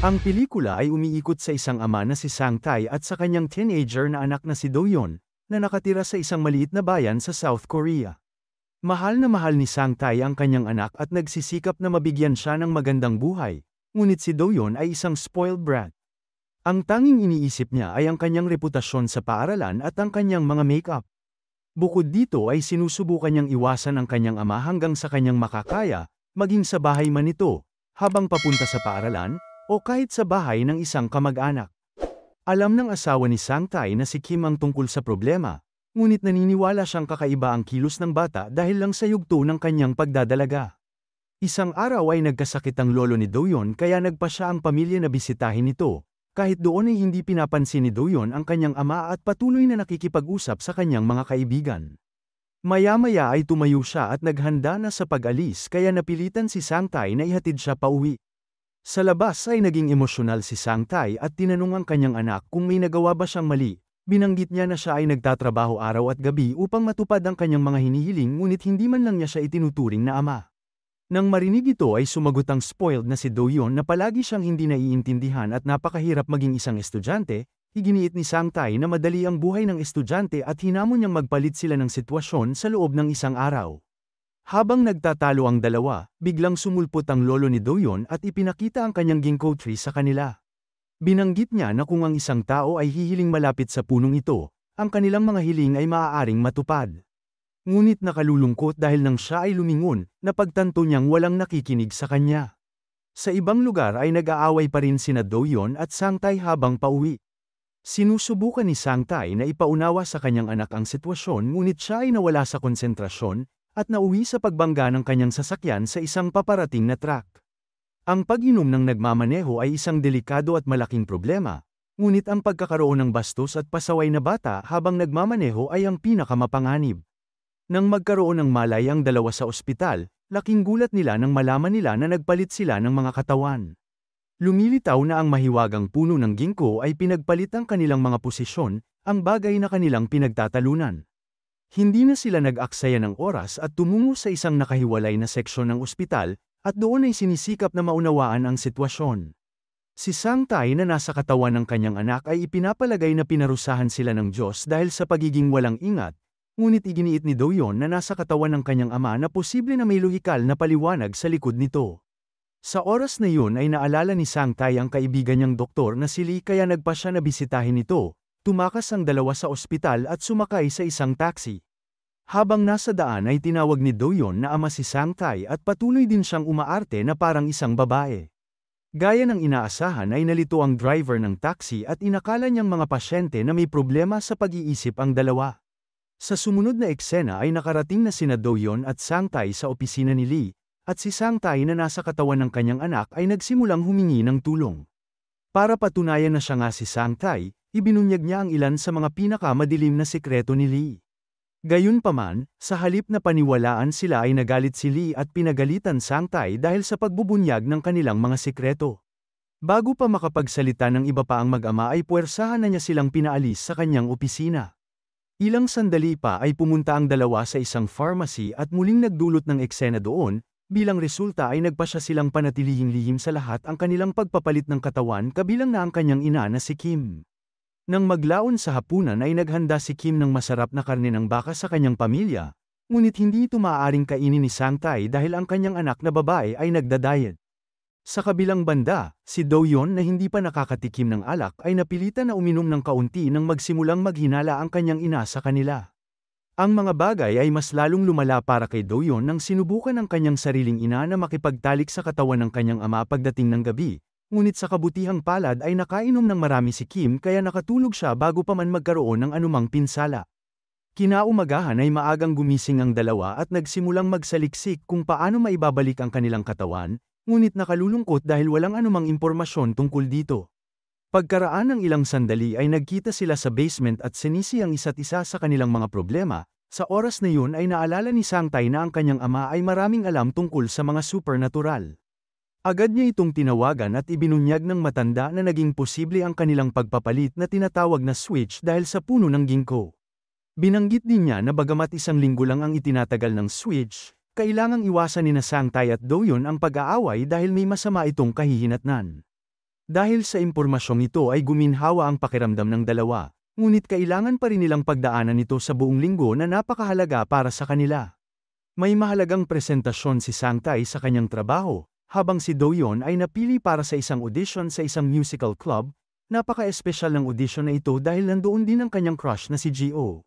Ang pelikula ay umiikot sa isang ama na si Sang Tae at sa kanyang teenager na anak na si Do-yeon, na nakatira sa isang maliit na bayan sa South Korea. Mahal na mahal ni Sang Tae ang kanyang anak at nagsisikap na mabigyan siya ng magandang buhay, ngunit si Do-yeon ay isang spoiled brat. Ang tanging iniisip niya ay ang kanyang reputasyon sa paaralan at ang kanyang mga make-up. Bukod dito ay sinusubukan niyang iwasan ang kanyang ama hanggang sa kanyang makakaya, maging sa bahay man ito, habang papunta sa paaralan, o kahit sa bahay ng isang kamag-anak. Alam ng asawa ni Sang Tae na si Kim ang tungkol sa problema, ngunit naniniwala siyang kakaiba ang kilos ng bata dahil lang sa yugto ng kanyang pagdadalaga. Isang araw ay nagkasakit ang lolo ni Do-yeon kaya nagpa siya ang pamilya na bisitahin ito, kahit doon ay hindi pinapansin ni Do-yeon ang kanyang ama at patuloy na nakikipag-usap sa kanyang mga kaibigan. Maya-maya ay tumayo siya at naghanda na sa pag-alis kaya napilitan si Sang Tae na ihatid siya pauwi. Sa labas ay naging emosyonal si Sang Tae at tinanong ang kanyang anak kung may nagawa ba siyang mali. Binanggit niya na siya ay nagtatrabaho araw at gabi upang matupad ang kanyang mga hinihiling ngunit hindi man lang niya siya itinuturing na ama. Nang marinig ito ay sumagot ang spoiled na si Do-yeon na palagi siyang hindi naiintindihan at napakahirap maging isang estudyante. Iginiit ni Sang Tae na madali ang buhay ng estudyante at hinamon niyang magpalit sila ng sitwasyon sa loob ng isang araw. Habang nagtatalo ang dalawa, biglang sumulpot ang lolo ni Do-yeon at ipinakita ang kanyang ginkgo tree sa kanila. Binanggit niya na kung ang isang tao ay hihiling malapit sa punong ito, ang kanilang mga hiling ay maaaring matupad. Ngunit nakalulungkot dahil nang siya ay lumingon, napagtanto niyang walang nakikinig sa kanya. Sa ibang lugar ay nag-aaway pa rin sina Do-yeon at Sang Tae habang pauwi. Sinusubukan ni Sang Tae na ipaunawa sa kanyang anak ang sitwasyon ngunit siya ay nawala sa konsentrasyon, at nauwi sa pagbangga ng kanyang sasakyan sa isang paparating na truck. Ang pag-inom ng nagmamaneho ay isang delikado at malaking problema, ngunit ang pagkakaroon ng bastos at pasaway na bata habang nagmamaneho ay ang pinakamapanganib. Nang magkaroon ng malay ang dalawa sa ospital, laking gulat nila nang malaman nila na nagpalit sila ng mga katawan. Lumilitaw na ang mahiwagang puno ng ginkgo ay pinagpalit ang kanilang mga posisyon, ang bagay na kanilang pinagtatalunan. Hindi na sila nag-aksaya ng oras at tumungo sa isang nakahiwalay na seksyon ng ospital, at doon ay sinisikap na maunawaan ang sitwasyon. Si Sang Tae na nasa katawan ng kanyang anak ay ipinapalagay na pinarusahan sila ng Diyos dahil sa pagiging walang ingat, ngunit iginiit ni Do-yeon na nasa katawan ng kanyang ama na posible na may lohikal na paliwanag sa likod nito. Sa oras na yun ay naalala ni Sang Tae ang kaibigan niyang doktor na si Lee kaya nagpa siya na bisitahin ito. Tumakas ang dalawa sa ospital at sumakay sa isang taxi. Habang nasa daan ay tinawag ni Do-yeon na ama si Sang Tae at patuloy din siyang umaarte na parang isang babae. Gaya ng inaasahan ay nalito ang driver ng taxi at inakala niyang mga pasyente na may problema sa pag-iisip ang dalawa. Sa sumunod na eksena ay nakarating na sina Do-yeon at Sang Tae sa opisina ni Lee, at si Sang Tae na nasa katawan ng kanyang anak ay nagsimulang humingi ng tulong. Para patunayan na siya nga si Sang Tae, ibinunyag niya ang ilan sa mga pinakamadilim na sikreto ni Lee. Gayunpaman, sa halip na paniwalaan sila ay nagalit si Lee at pinagalitan Sang Tae dahil sa pagbubunyag ng kanilang mga sikreto. Bago pa makapagsalita ng iba pa ang mag-ama ay puwersahan na niya silang pinaalis sa kanyang opisina. Ilang sandali pa ay pumunta ang dalawa sa isang pharmacy at muling nagdulot ng eksena doon, bilang resulta ay nagpasya silang panatilihing lihim sa lahat ang kanilang pagpapalit ng katawan kabilang na ang kanyang ina na si Kim. Nang maglaon sa hapunan ay naghanda si Kim ng masarap na karne ng baka sa kanyang pamilya, ngunit hindi ito maaaring kainin ni Sang Tae dahil ang kanyang anak na babae ay nagda-diet. Sa kabilang banda, si Do-yeon na hindi pa nakakatikim ng alak ay napilitan na uminom ng kaunti nang magsimulang maghinala ang kanyang ina sa kanila. Ang mga bagay ay mas lalong lumala para kay Do-yeon nang sinubukan ng kanyang sariling ina na makipagtalik sa katawan ng kanyang ama pagdating ng gabi. Ngunit sa kabutihang palad ay nakainom ng marami si Kim kaya nakatulog siya bago pa man magkaroon ng anumang pinsala. Kinaumagahan ay maagang gumising ang dalawa at nagsimulang magsaliksik kung paano maibabalik ang kanilang katawan, ngunit nakalulungkot dahil walang anumang impormasyon tungkol dito. Pagkaraan ng ilang sandali ay nagkita sila sa basement at sinisi ang isa't isa sa kanilang mga problema. Sa oras na yun ay naalala ni Sang Tae na ang kanyang ama ay maraming alam tungkol sa mga supernatural. Agad niya itong tinawagan at ibinunyag ng matanda na naging posible ang kanilang pagpapalit na tinatawag na switch dahil sa puno ng ginkgo. Binanggit din niya na bagamat isang linggo lang ang itinatagal ng switch, kailangang iwasan ni Sang Tae at Do-yeon ang pag-aaway dahil may masama itong kahihinatnan. Dahil sa impormasyong ito ay guminhawa ang pakiramdam ng dalawa, ngunit kailangan pa rin nilang pagdaanan ito sa buong linggo na napakahalaga para sa kanila. May mahalagang presentasyon si Sangtae sa kanyang trabaho, habang si Do-yeon ay napili para sa isang audition sa isang musical club. Napaka-espesyal ng audition na ito dahil nandoon din ang kanyang crush na si Gio.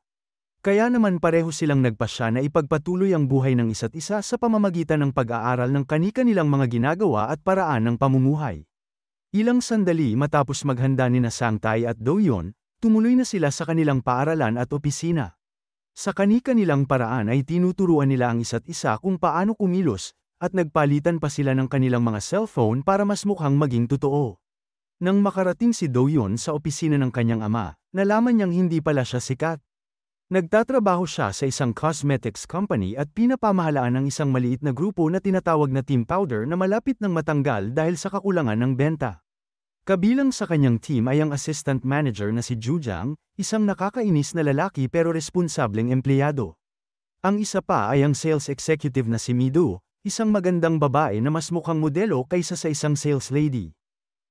Kaya naman pareho silang nagpasya na ipagpatuloy ang buhay ng isa't isa sa pamamagitan ng pag-aaral ng kani-kanilang mga ginagawa at paraan ng pamumuhay. Ilang sandali matapos maghanda ni Sangtae at Do-yeon, tumuloy na sila sa kanilang paaralan at opisina. Sa kani-kanilang paraan ay tinuturuan nila ang isa't isa kung paano kumilos, at nagpalitan pa sila ng kanilang mga cellphone para mas mukhang maging totoo. Nang makarating si Do-yeon sa opisina ng kanyang ama, nalaman niyang hindi pala siya sikat. Nagtatrabaho siya sa isang cosmetics company at pinapamahalaan ng isang maliit na grupo na tinatawag na Team Powder na malapit ng matanggal dahil sa kakulangan ng benta. Kabilang sa kanyang team ay ang assistant manager na si Jujang, isang nakakainis na lalaki pero responsableng empleyado. Ang isa pa ay ang sales executive na si Mido, isang magandang babae na mas mukhang modelo kaysa sa isang sales lady.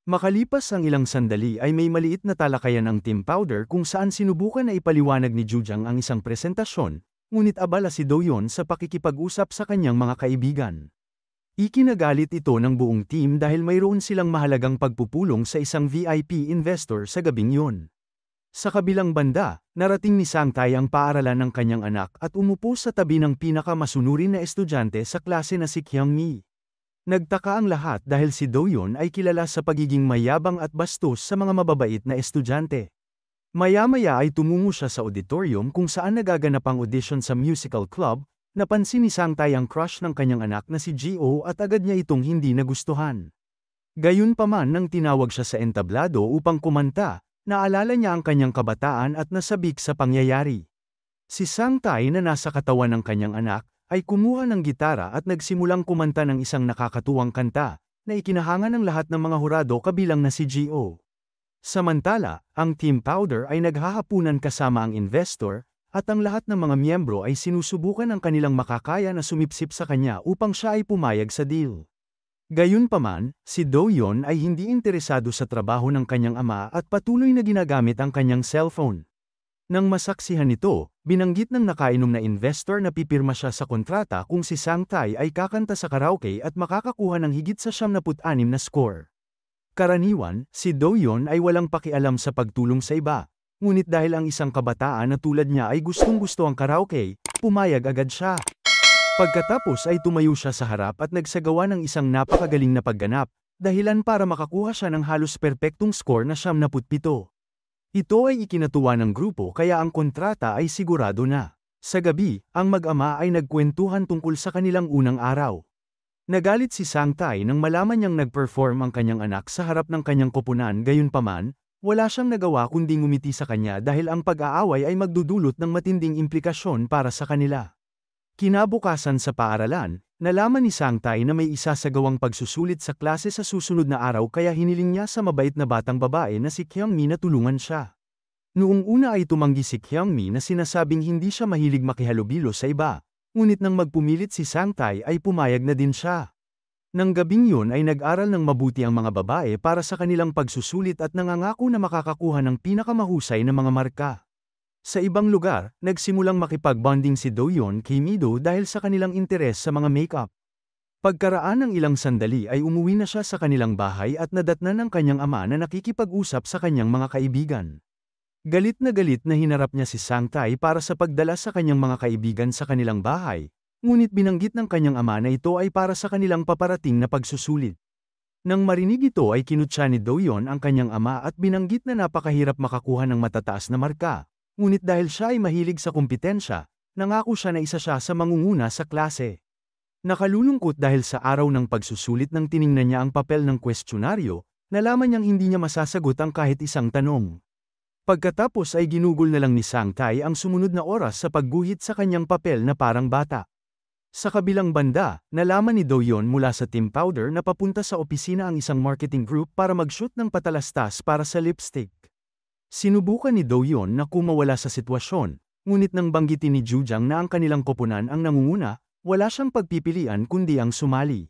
Makalipas ang ilang sandali ay may maliit na talakayan ang Team Powder kung saan sinubukan na ipaliwanag ni Jujang ang isang presentasyon, ngunit abala si Do-yeon sa pakikipag-usap sa kanyang mga kaibigan. Ikinagalit ito ng buong team dahil mayroon silang mahalagang pagpupulong sa isang VIP investor sa gabing yun. Sa kabilang banda, narating ni Sangtae ang paaralan ng kanyang anak at umupo sa tabi ng pinakamasunurin na estudyante sa klase na si Kyungmi. Nagtaka ang lahat dahil si Do-yeon ay kilala sa pagiging mayabang at bastos sa mga mababait na estudyante. Maya-maya ay tumungo siya sa auditorium kung saan nagaganap ang audition sa musical club. Napansin ni Sangtae ang crush ng kanyang anak na si Gio at agad niya itong hindi nagustuhan. Gayunpaman nang tinawag siya sa entablado upang kumanta, naalala niya ang kanyang kabataan at nasabik sa pangyayari. Si Sangtae na nasa katawan ng kanyang anak, ay kumuha ng gitara at nagsimulang kumanta ng isang nakakatuwang kanta, na ikinahangan ng lahat ng mga hurado kabilang na si Gio. Samantala, ang Team Powder ay naghahapunan kasama ang investor, at ang lahat ng mga miyembro ay sinusubukan ang kanilang makakaya na sumipsip sa kanya upang siya ay pumayag sa deal. Gayunpaman, si Do-yeon ay hindi interesado sa trabaho ng kanyang ama at patuloy na ginagamit ang kanyang cellphone. Nang masaksihan ito, binanggit ng nakainom na investor na pipirma siya sa kontrata kung si Sangtae ay kakanta sa karaoke at makakakuha ng higit sa 76 na score. Karaniwan, si Do-yeon ay walang pakialam sa pagtulong sa iba, ngunit dahil ang isang kabataan na tulad niya ay gustong-gusto ang karaoke, pumayag agad siya. Pagkatapos ay tumayo siya sa harap at nagsagawa ng isang napakagaling na pagganap, dahilan para makakuha siya ng halos perpektong score na 77. Ito ay ikinatuwa ng grupo kaya ang kontrata ay sigurado na. Sa gabi, ang mag-ama ay nagkwentuhan tungkol sa kanilang unang araw. Nagalit si Sangtae nang malaman niyang nag-perform ang kanyang anak sa harap ng kanyang koponan. Gayunpaman, wala siyang nagawa kundi ngumiti sa kanya dahil ang pag-aaway ay magdudulot ng matinding implikasyon para sa kanila. Kinabukasan sa paaralan, nalaman ni Sangtae na may isasagawang pagsusulit sa klase sa susunod na araw kaya hiniling niya sa mabait na batang babae na si Kyungmi na tulungan siya. Noong una ay tumanggi si Kyungmi na sinasabing hindi siya mahilig makihalubilo sa iba, ngunit nang magpumilit si Sangtae ay pumayag na din siya. Nang gabing yun ay nag-aral ng mabuti ang mga babae para sa kanilang pagsusulit at nangangako na makakakuha ng pinakamahusay na mga marka. Sa ibang lugar, nagsimulang makipag-bonding si Do-yeon kay Mido dahil sa kanilang interes sa mga makeup. Pagkaraan ng ilang sandali ay umuwi na siya sa kanilang bahay at nadatnan ng kanyang ama na nakikipag-usap sa kanyang mga kaibigan. Galit na hinarap niya si Sangtae para sa pagdala sa kanyang mga kaibigan sa kanilang bahay, ngunit binanggit ng kanyang ama na ito ay para sa kanilang paparating na pagsusulit. Nang marinig ito ay kinutya ni Do-yeon ang kanyang ama at binanggit na napakahirap makakuha ng matataas na marka. Ngunit dahil siya ay mahilig sa kumpetensya, nangako siya na isa siya sa mangunguna sa klase. Nakalulungkot dahil sa araw ng pagsusulit nang tiningnan niya ang papel ng kwestyonaryo, nalaman niyang hindi niya masasagot ang kahit isang tanong. Pagkatapos ay ginugol na lang ni Sangtae ang sumunod na oras sa pagguhit sa kanyang papel na parang bata. Sa kabilang banda, nalaman ni Do-yeon mula sa Team Powder na papunta sa opisina ang isang marketing group para mag-shoot ng patalastas para sa lipstick. Sinubukan ni Do-yeon na kumawala sa sitwasyon, ngunit nang banggitin ni Jujang na ang kanilang koponan ang nangunguna, wala siyang pagpipilian kundi ang sumali.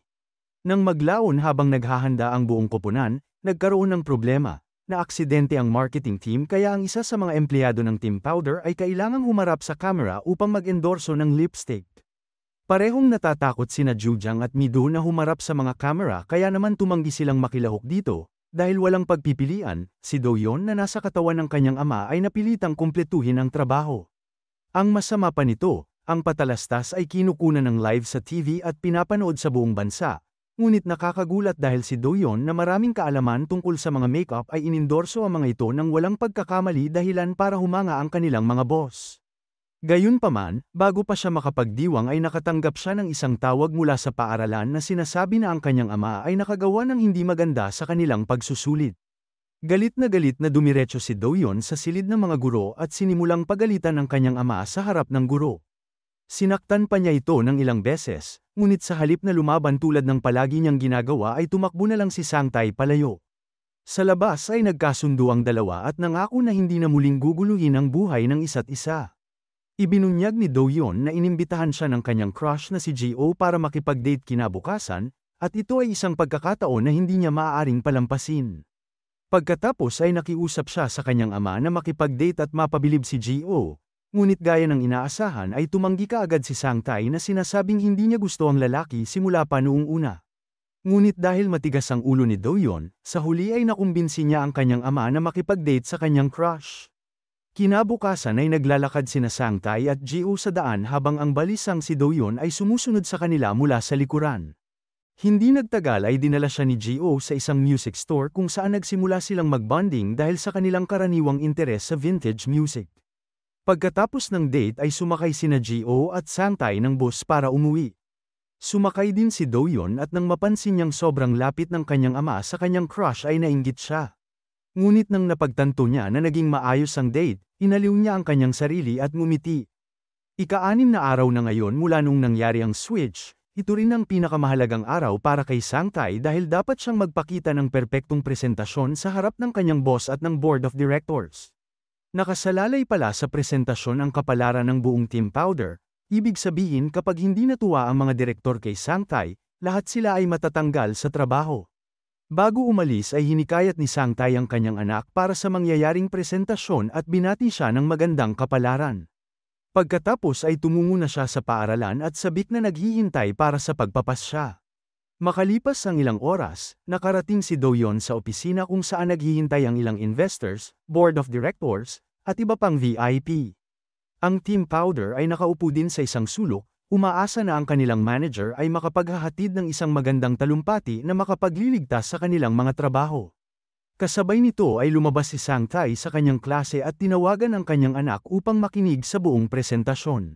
Nang maglaon habang naghahanda ang buong koponan, nagkaroon ng problema. Naaksidente ang marketing team kaya ang isa sa mga empleyado ng Team Powder ay kailangang humarap sa camera upang mag-endorso ng lipstick. Parehong natatakot sina Jujang at Mido na humarap sa mga camera kaya naman tumanggi silang makilahok dito, dahil walang pagpipilian, si Do-yeon na nasa katawan ng kanyang ama ay napilitang kumpletuhin ang trabaho. Ang masama pa nito, ang patalastas ay kinukunan ng live sa TV at pinapanood sa buong bansa. Ngunit nakakagulat dahil si Do-yeon na maraming kaalaman tungkol sa mga makeup ay inindorso ang mga ito nang walang pagkakamali dahilan para humanga ang kanilang mga boss. Gayunpaman, bago pa siya makapagdiwang ay nakatanggap siya ng isang tawag mula sa paaralan na sinasabi na ang kanyang ama ay nakagawa ng hindi maganda sa kanilang pagsusulit. Galit na dumiretso si Do-yeon sa silid ng mga guro at sinimulang pagalitan ng kanyang ama sa harap ng guro. Sinaktan pa niya ito ng ilang beses, ngunit sa halip na lumaban tulad ng palagi niyang ginagawa ay tumakbo na lang si Sang-tae palayo. Sa labas ay nagkasundo ang dalawa at nangako na hindi na muling guguluhin ang buhay ng isa't isa. Ibinunyag ni Do-yeon na inimbitahan siya ng kanyang crush na si Ji-oh para makipag-date kinabukasan, at ito ay isang pagkakataon na hindi niya maaaring palampasin. Pagkatapos ay nakiusap siya sa kanyang ama na makipag-date at mapabilib si Ji-oh. Ngunit gaya ng inaasahan ay tumanggi kaagad si Sang-tae na sinasabing hindi niya gusto ang lalaki simula pa noong una. Ngunit dahil matigas ang ulo ni Do-yeon, sa huli ay nakumbinsi niya ang kanyang ama na makipag-date sa kanyang crush. Kinabukasan ay naglalakad sina Sang-tae at Ji-oh sa daan habang ang balisang si Do-yeon ay sumusunod sa kanila mula sa likuran. Hindi nagtagal ay dinala siya ni Ji-oh sa isang music store kung saan nagsimula silang mag-bonding dahil sa kanilang karaniwang interes sa vintage music. Pagkatapos ng date ay sumakay sina Ji-oh at Sang-tae ng bus para umuwi. Sumakay din si Do-yeon at nang mapansin niyang sobrang lapit ng kanyang ama sa kanyang crush ay nainggit siya. Ngunit nang napagtanto niya na naging maayos ang date, inaliw niya ang kanyang sarili at ngumiti. Ika-6 na araw na ngayon mula nung nangyari ang switch, ito rin ang pinakamahalagang araw para kay Sang-tae dahil dapat siyang magpakita ng perpektong presentasyon sa harap ng kanyang boss at ng board of directors. Nakasalalay pala sa presentasyon ang kapalaran ng buong Team Powder, ibig sabihin kapag hindi natuwa ang mga direktor kay Sang-tae, lahat sila ay matatanggal sa trabaho. Bago umalis ay hinikayat ni Sang-tae ang kanyang anak para sa mangyayaring presentasyon at binati siya ng magandang kapalaran. Pagkatapos ay tumungo na siya sa paaralan at sabik na naghihintay para sa pagpapasya. Makalipas ang ilang oras, nakarating si Do-yeon sa opisina kung saan naghihintay ang ilang investors, board of directors, at iba pang VIP. Ang Team Powder ay nakaupo din sa isang sulok, umaasa na ang kanilang manager ay makapaghahatid ng isang magandang talumpati na makapagliligtas sa kanilang mga trabaho. Kasabay nito ay lumabas si Sang-tae sa kanyang klase at tinawagan ang kanyang anak upang makinig sa buong presentasyon.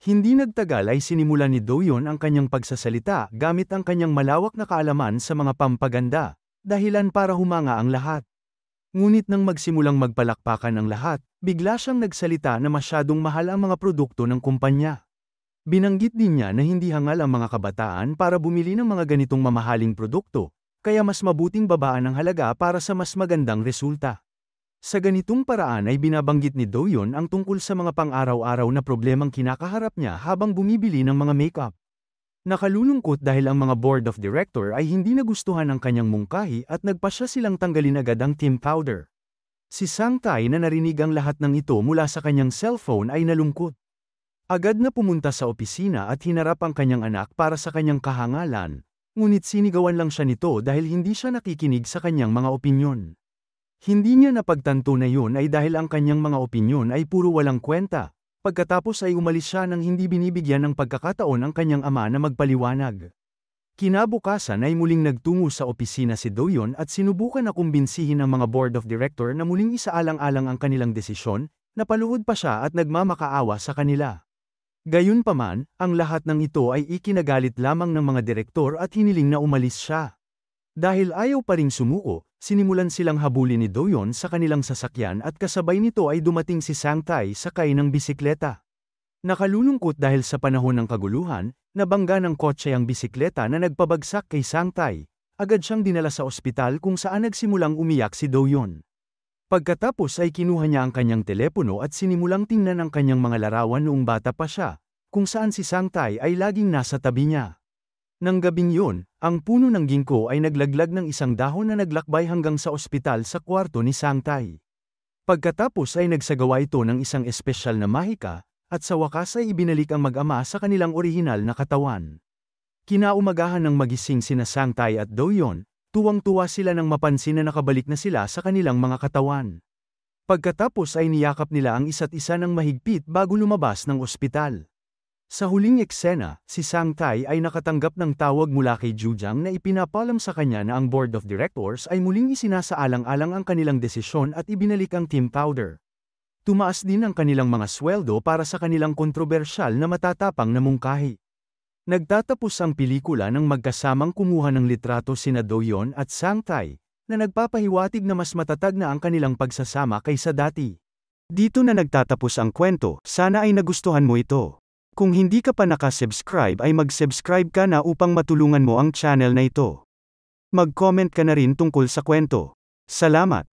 Hindi nagtagal ay sinimulan ni Do-yeon ang kanyang pagsasalita gamit ang kanyang malawak na kaalaman sa mga pampaganda, dahilan para humanga ang lahat. Ngunit nang magsimulang magpalakpakan ang lahat, bigla siyang nagsalita na masyadong mahal ang mga produkto ng kumpanya. Binanggit din niya na hindi hangal ang mga kabataan para bumili ng mga ganitong mamahaling produkto, kaya mas mabuting babaan ang halaga para sa mas magandang resulta. Sa ganitong paraan ay binabanggit ni Do-yeon ang tungkol sa mga pang-araw-araw na problemang kinakaharap niya habang bumibili ng mga makeup. Nakalulungkot dahil ang mga board of director ay hindi nagustuhan ang kanyang mungkahi at nagpasya silang tanggalin agad ang Team Powder. Si Sang-tae na narinig ang lahat ng ito mula sa kanyang cellphone ay nalungkot. Agad na pumunta sa opisina at hinarap ang kanyang anak para sa kanyang kahangalan, ngunit sinigawan lang siya nito dahil hindi siya nakikinig sa kanyang mga opinyon. Hindi niya napagtanto na yun ay dahil ang kanyang mga opinyon ay puro walang kwenta, pagkatapos ay umalis siya nang hindi binibigyan ng pagkakataon ang kanyang ama na magpaliwanag. Kinabukasan ay muling nagtungo sa opisina si Do-yeon at sinubukan na kumbinsihin ang mga board of director na muling isaalang-alang ang kanilang desisyon, napaluhod pa siya at nagmamakaawa sa kanila. Gayunpaman, ang lahat ng ito ay ikinagalit lamang ng mga direktor at hiniling na umalis siya. Dahil ayaw pa ring sumuko, sinimulan silang habulin ni Do-yeon sa kanilang sasakyan at kasabay nito ay dumating si Sang-tae sakay ng bisikleta. Nakalulungkot dahil sa panahon ng kaguluhan, nabangga ng kotse ang bisikleta na nagpabagsak kay Sang-tae. Agad siyang dinala sa ospital kung saan nagsimulang umiyak si Do-yeon. Pagkatapos ay kinuha niya ang kanyang telepono at sinimulang tingnan ang kanyang mga larawan noong bata pa siya, kung saan si Sang-tae ay laging nasa tabi niya. Nang gabing yun, ang puno ng ginkgo ay naglaglag ng isang dahon na naglakbay hanggang sa ospital sa kwarto ni Sangtai. Pagkatapos ay nagsagawa ito ng isang espesyal na mahika, at sa wakas ay ibinalik ang mag-ama sa kanilang orihinal na katawan. Kinaumagahan ng magising sina Sangtai at Do-yeon, tuwang-tuwa sila nang mapansin na nakabalik na sila sa kanilang mga katawan. Pagkatapos ay niyakap nila ang isa't isa ng mahigpit bago lumabas ng ospital. Sa huling eksena, si Sangtai ay nakatanggap ng tawag mula kay Jujang na ipinapalam sa kanya na ang board of directors ay muling isinasaalang-alang ang kanilang desisyon at ibinalik ang team powder. Tumaas din ang kanilang mga sweldo para sa kanilang kontrobersyal na matatapang na mungkahi. Nagtatapos ang pelikula nang magkasamang kumuha ng litrato sina Do-yeon at Sangtai, na nagpapahiwatig na mas matatag na ang kanilang pagsasama kaysa dati. Dito na nagtatapos ang kwento, sana ay nagustuhan mo ito. Kung hindi ka pa nakasubscribe ay mag-subscribe ka na upang matulungan mo ang channel na ito. Mag-comment ka na rin tungkol sa kwento. Salamat!